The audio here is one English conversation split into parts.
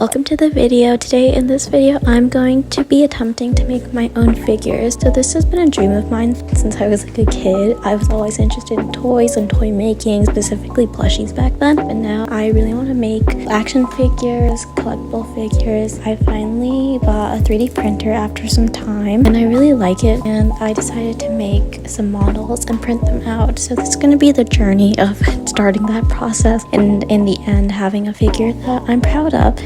Welcome to the video. Today in this video I'm going to be attempting to make my own figures. So this has been a dream of mine since I was like a kid. I was always interested in toys and toy making, specifically plushies back then, but now I really want to make action figures, collectible figures. I finally bought a 3D printer after some time and I really like it, and I decided to make some models and print them out. So this is going to be the journey of starting that process and in the end having a figure that I'm proud of.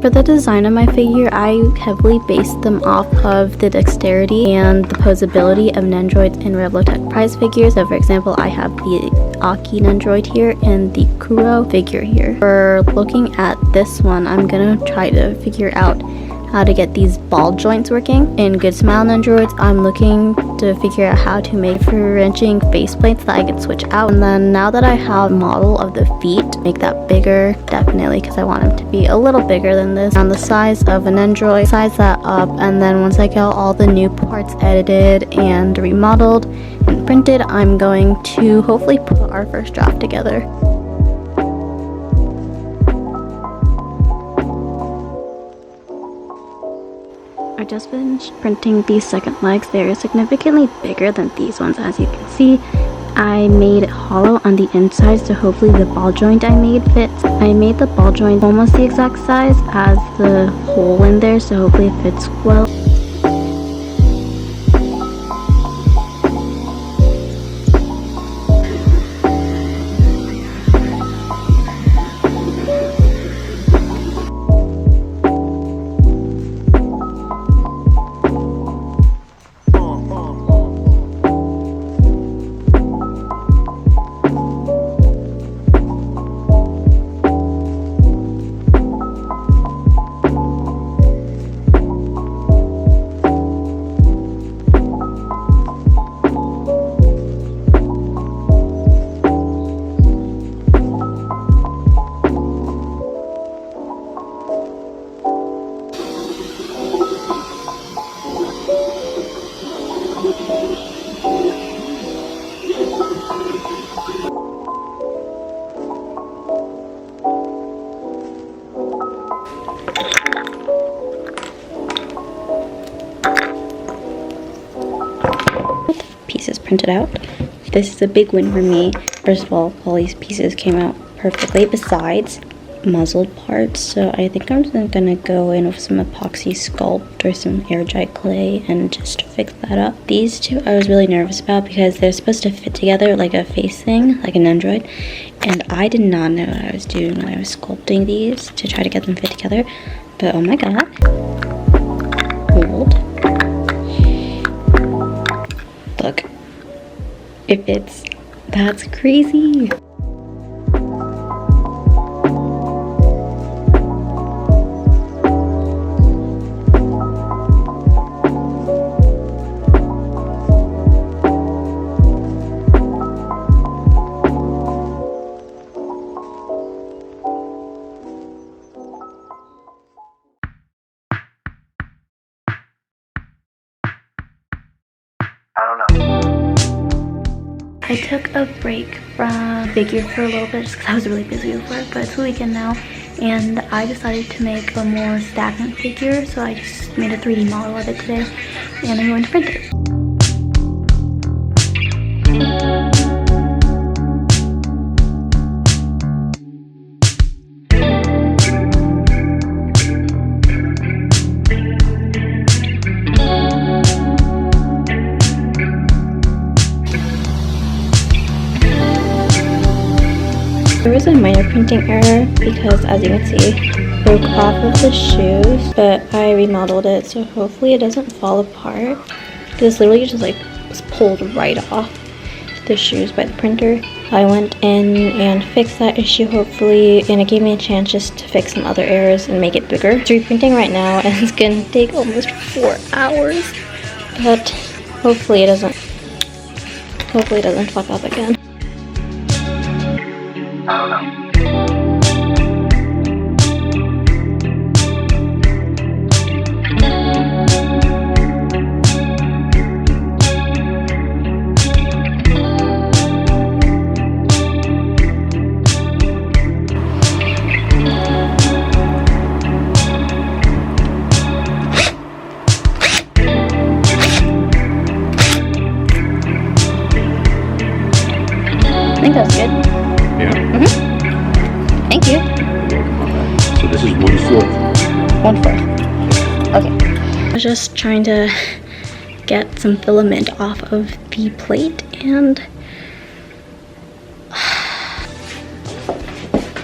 For the design of my figure, I heavily based them off of the dexterity and the posability of Nendroids in Revoltech prize figures. So for example, I have the Aki Nendroid here and the Kuro figure here. For looking at this one, I'm gonna try to figure out how to get these ball joints working. In Good Smile Nendroids, I'm looking to figure out how to make differentiating faceplates that I can switch out. And then now that I have a model of the feet, make that bigger, definitely, because I want them to be a little bigger than this. On the size of an Nendroid, size that up, and then once I get all the new parts edited and remodeled and printed, I'm going to hopefully put our first draft together. I just finished printing these second legs. They're significantly bigger than these ones, as you can see. I made it hollow on the inside, so hopefully the ball joint I made fits. I made the ball joint almost the exact size as the hole in there, so hopefully it fits well. Pieces printed out. This is a big win for me. First of all these pieces came out perfectly besides muzzled parts, so I think I'm just gonna go in with some epoxy sculpt or some air dry clay and just fix that up. These two I was really nervous about because they're supposed to fit together like a face thing, like an Android, and I did not know what I was doing when I was sculpting these to try to get them fit together, but oh my god. Hold. Look, it fits. That's crazy. I took a break from figure for a little bit just because I was really busy with work, but it's the weekend now and I decided to make a more stagnant figure, so I just made a 3D model of it today and I'm going to print it. There was a minor printing error because, as you can see, it broke off of the shoes, but I remodeled it, so hopefully it doesn't fall apart. This literally just like was pulled right off the shoes by the printer. I went in and fixed that issue hopefully, and it gave me a chance just to fix some other errors and make it bigger. It's reprinting right now and it's gonna take almost 4 hours, but hopefully it doesn't fuck up again. I think that's good. Yeah? Mm-hmm. Thank you. So this is 1/4. 1/4. Okay. I was just trying to get some filament off of the plate, and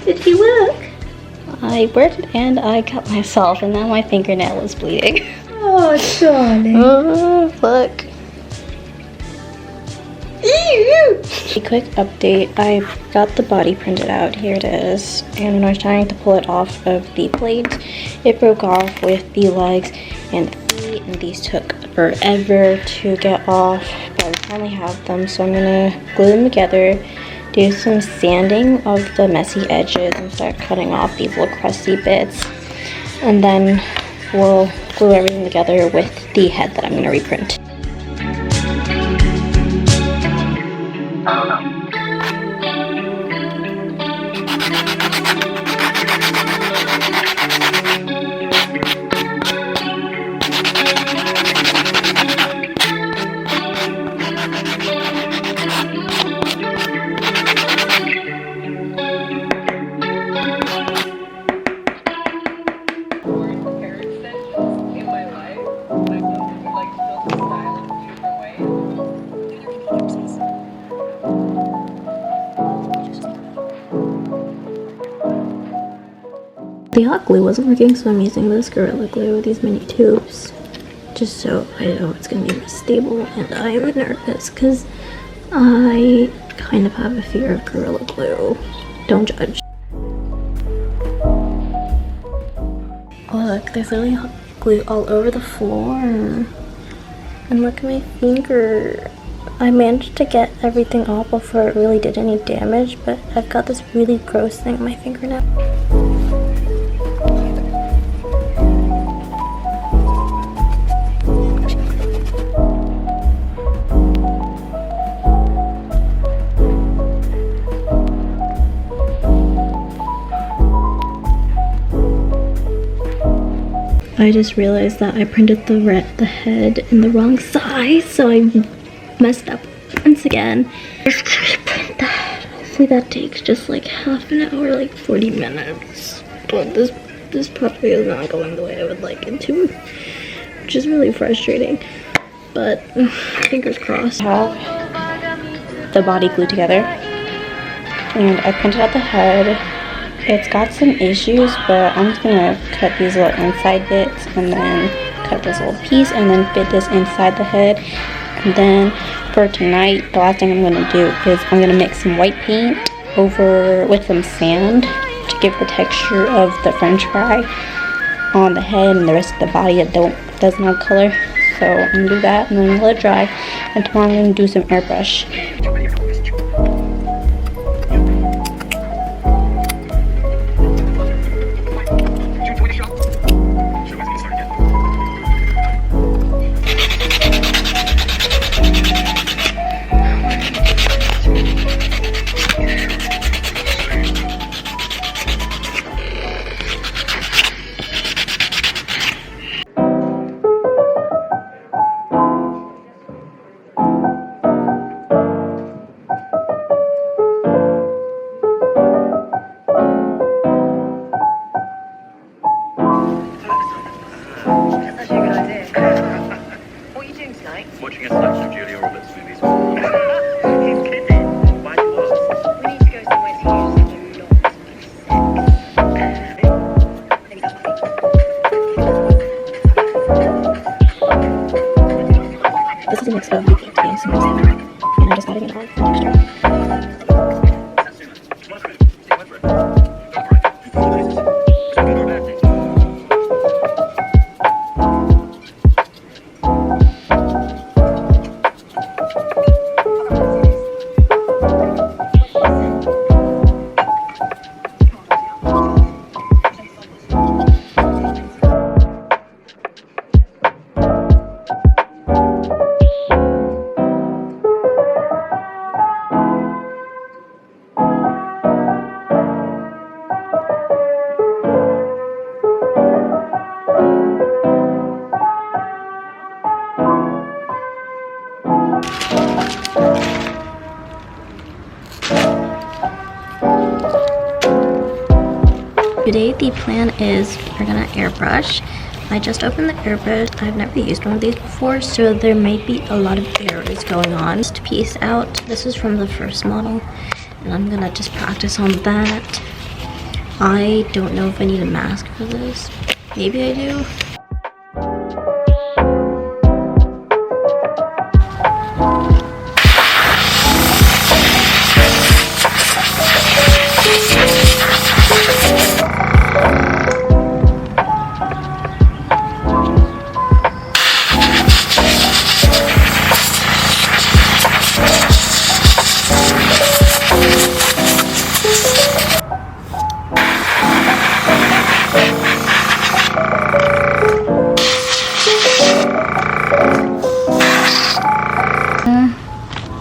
did you work? I worked and I cut myself, and now my fingernail is bleeding. Oh, darling. Oh, look. A quick update, I got the body printed out, here it is, and when I was trying to pull it off of the plate, it broke off with the legs and the feet, and these took forever to get off, but we finally have them, so I'm gonna glue them together, do some sanding of the messy edges, and start cutting off these little crusty bits, and then we'll glue everything together with the head that I'm gonna reprint. The hot glue wasn't working, so I'm using this Gorilla Glue with these mini tubes, just so I know it's going to be stable, and I'm nervous because I kind of have a fear of Gorilla Glue. Don't judge. Look, there's literally hot glue all over the floor. And look at my finger. I managed to get everything off before it really did any damage, but I've got this really gross thing on my finger now. I just realized that I printed the head in the wrong size, so I messed up once again. Just gonna print that. Hopefully that takes just like half an hour, like 40 minutes. But this puppy is not going the way I would like it to, which is really frustrating. But fingers crossed. I have the body glued together, and I printed out the head. It's got some issues, but I'm just gonna cut these little inside bits and then cut this little piece and then fit this inside the head. And then for tonight, the last thing I'm gonna do is I'm gonna mix some white paint over with some sand to give the texture of the french fry on the head and the rest of the body that doesn't have color. So I'm gonna do that and then let it dry. And tomorrow I'm gonna do some airbrush. Today the plan is we're gonna airbrush. I just opened the airbrush. I've never used one of these before, so there might be a lot of errors going on. Just piece out. This is from the first model, and I'm gonna just practice on that. I don't know if I need a mask for this. Maybe I do.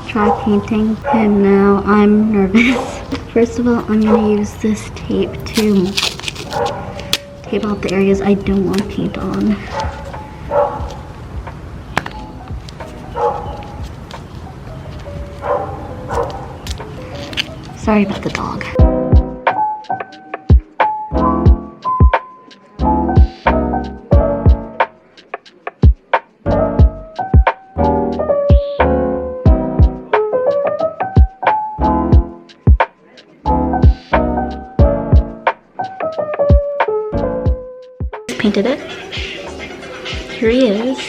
Try painting him now. I'm nervous. First of all, I'm gonna use this tape to tape out the areas I don't want paint on. Sorry about the dog. Painted it. Here he is.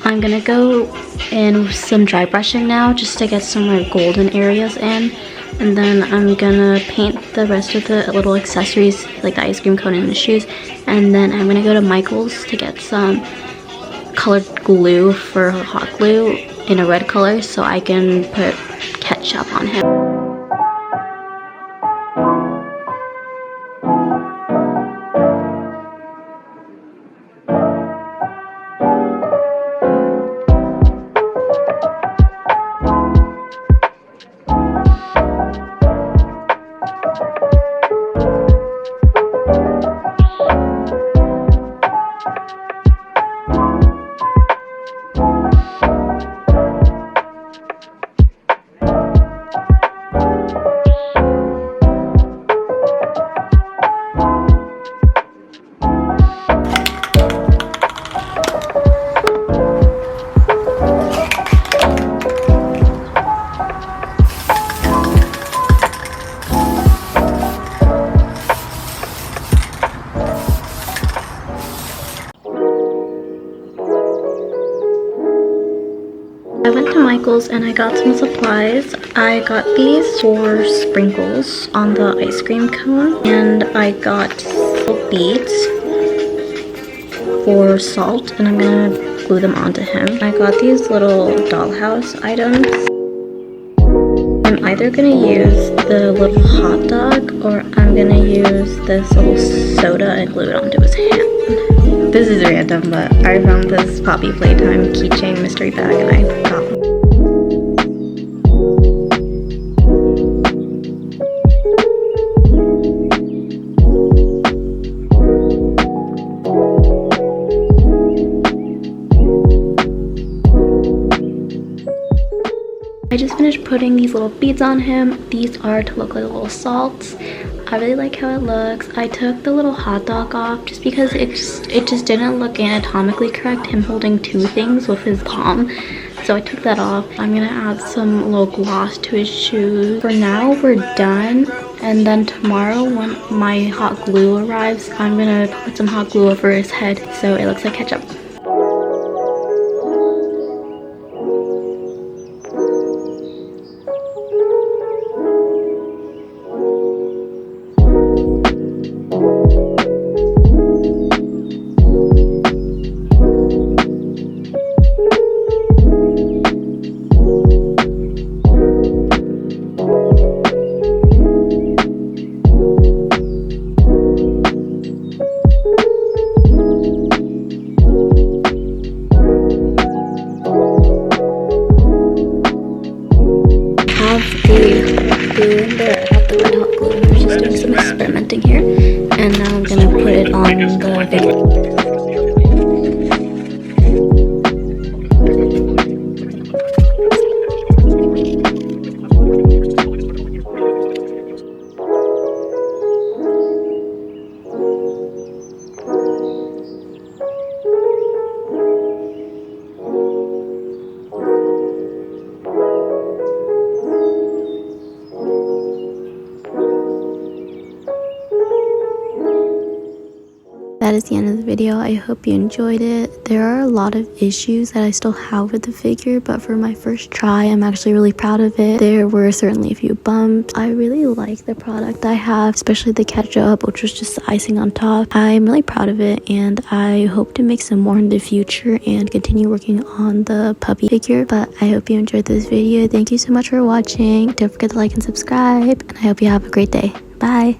I'm gonna go in with some dry brushing now just to get some like golden areas in, and then I'm gonna paint the rest of the little accessories like the ice cream cone and the shoes, and then I'm gonna go to Michael's to get some colored glue for hot glue in a red color so I can put ketchup on him. I went to Michael's and I got some supplies. I got these for sprinkles on the ice cream cone, and I got little beads for salt, and I'm gonna glue them onto him. I got these little dollhouse items. I'm either gonna use the little hot dog or I'm gonna use this little soda and glue it onto his hand. This is random, but I found this Poppy Playtime keychain mystery bag and I got it. I just finished putting these little beads on him. These are to look like little salts. I really like how it looks. I took the little hot dog off just because it just didn't look anatomically correct, him holding two things with his palm. So I took that off. I'm gonna add some little gloss to his shoes. For now, we're done. And then tomorrow when my hot glue arrives, I'm gonna put some hot glue over his head so it looks like ketchup. glue in there. I got the red hot glue. I was just doing some experimenting here, and now I'm gonna put it on the figure. That is the end of the video. I hope you enjoyed it. There are a lot of issues that I still have with the figure, but for my first try, I'm actually really proud of it. There were certainly a few bumps. I really like the product I have, especially the ketchup, which was just the icing on top. I'm really proud of it, and I hope to make some more in the future and continue working on the puppy figure. But I hope you enjoyed this video. Thank you so much for watching. Don't forget to like and subscribe, and I hope you have a great day. Bye!